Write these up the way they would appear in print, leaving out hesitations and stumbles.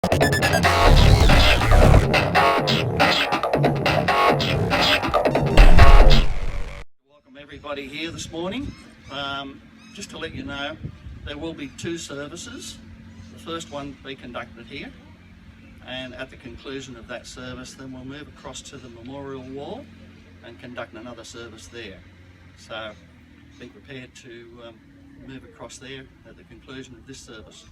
Welcome everybody here this morning. Just to let you know, there will be two services. The first one will be conducted here, and at the conclusion of that service then we'll move across to the memorial wall and conduct another service there. So be prepared to move across there at the conclusion of this service.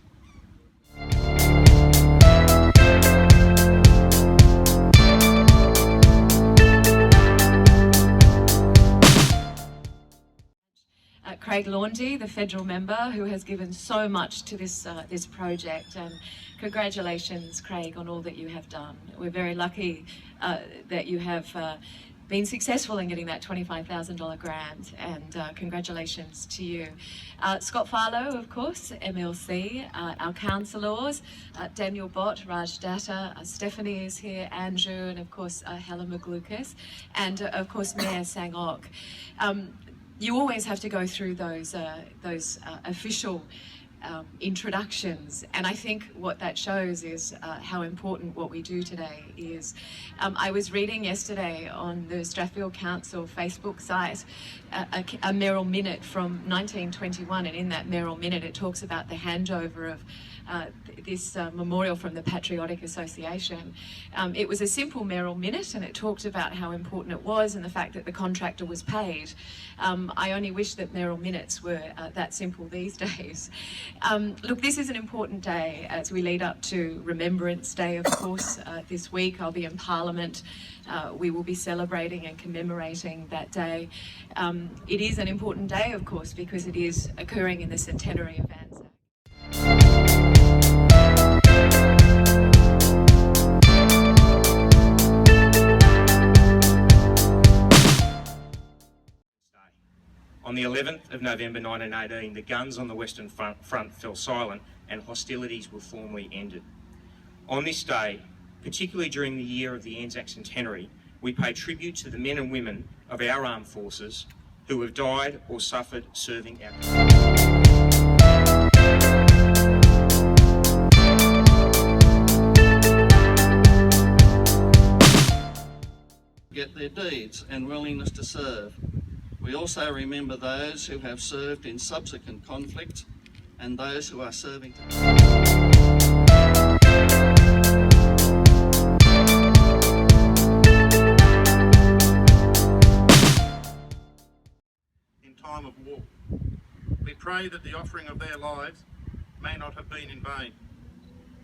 Craig Laundy, the federal member, who has given so much to this project, and congratulations, Craig, on all that you have done. We're very lucky that you have been successful in getting that $25,000 grant, and congratulations to you. Scott Farlow, of course, MLC, our councillors, Daniel Bott, Raj Datta, Stephanie is here, Andrew, and of course Helen McLucas, and of course Mayor Sangok. You always have to go through those official introductions, and I think what that shows is how important what we do today is. I was reading yesterday on the Strathfield Council Facebook site a Merrill Minute from 1921, and in that Merrill Minute it talks about the handover of this memorial from the Patriotic Association. It was a simple Merrill Minute, and it talked about how important it was and the fact that the contractor was paid. I only wish that Merrill Minutes were that simple these days. Look, this is an important day as we lead up to Remembrance Day, of course. This week I'll be in Parliament. We will be celebrating and commemorating that day. It is an important day, of course, because it is occurring in the centenary of ANZAC. On the 11th of November 1918, the guns on the Western Front fell silent and hostilities were formally ended. On this day, particularly during the year of the ANZAC centenary, we pay tribute to the men and women of our armed forces who have died or suffered serving our country. Get their deeds and willingness to serve. We also remember those who have served in subsequent conflict and those who are serving today. In time of war, we pray that the offering of their lives may not have been in vain.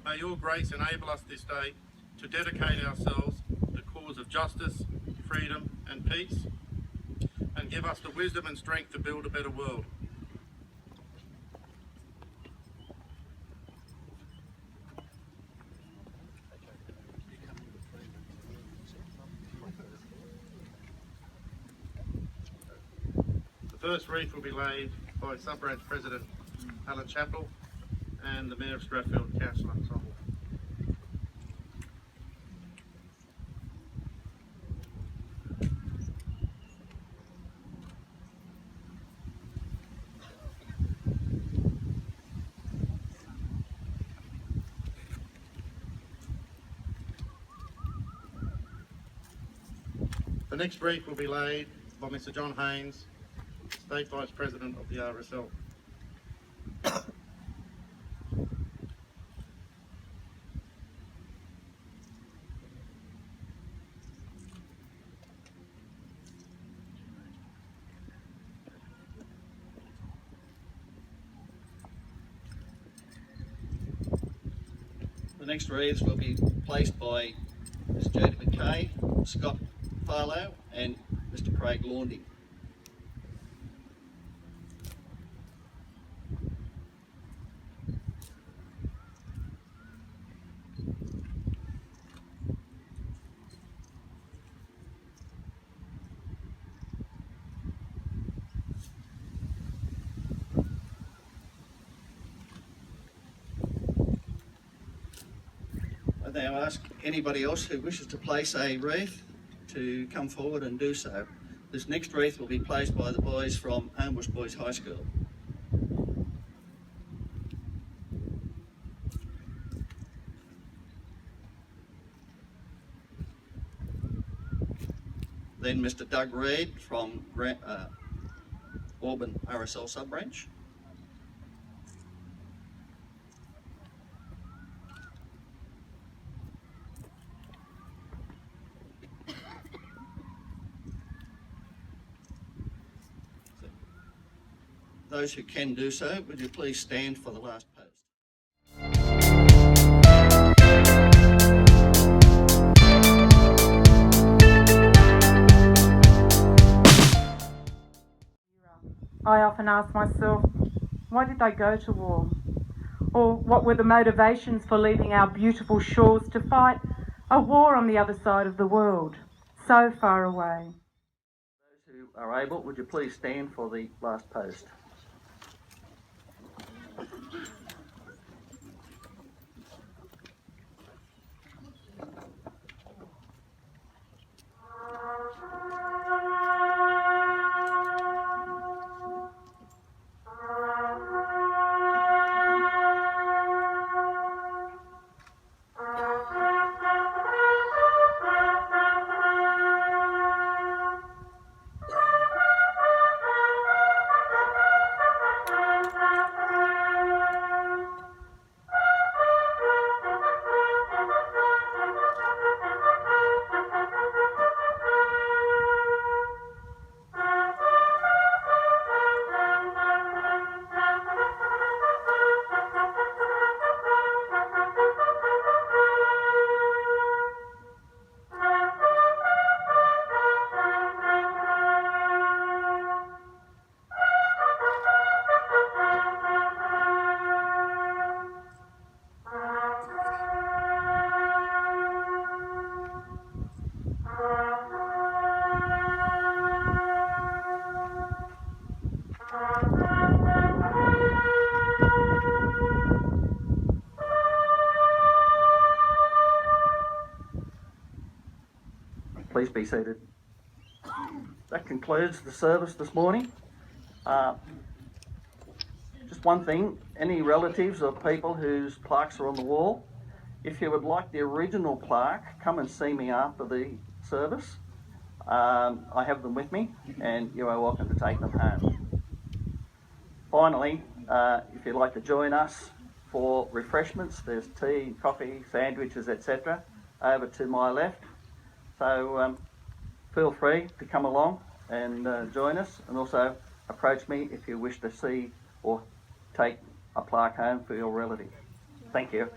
May your grace enable us this day to dedicate ourselves to the cause of justice, freedom and peace, and give us the wisdom and strength to build a better world. The first wreath will be laid by Sub-Branch President Alan Chappell and the Mayor of Strathfield, Councillor Ensemble. The next wreath will be laid by Mr. John Haynes, State Vice President of the RSL. The next wreaths will be placed by Ms. Jodie McKay, Scott Farlow and Mr. Craig Laundy. I now ask anybody else who wishes to place a wreath to come forward and do so. This next wreath will be placed by the boys from HOMEBUSH Boys High School. Then Mr. Doug Reid from Auburn RSL sub-branch. Those who can do so, would you please stand for the last post? I often ask myself, why did they go to war? Or what were the motivations for leaving our beautiful shores to fight a war on the other side of the world, so far away? Those who are able, would you please stand for the last post? Please be seated. That concludes the service this morning. Just one thing, any relatives or people whose plaques are on the wall, if you would like the original plaque, come and see me after the service. I have them with me and you are welcome to take them home. Finally, if you'd like to join us for refreshments, there's tea, coffee, sandwiches, etc. over to my left. So feel free to come along and join us, and also approach me if you wish to see or take a plaque home for your relative. Thank you.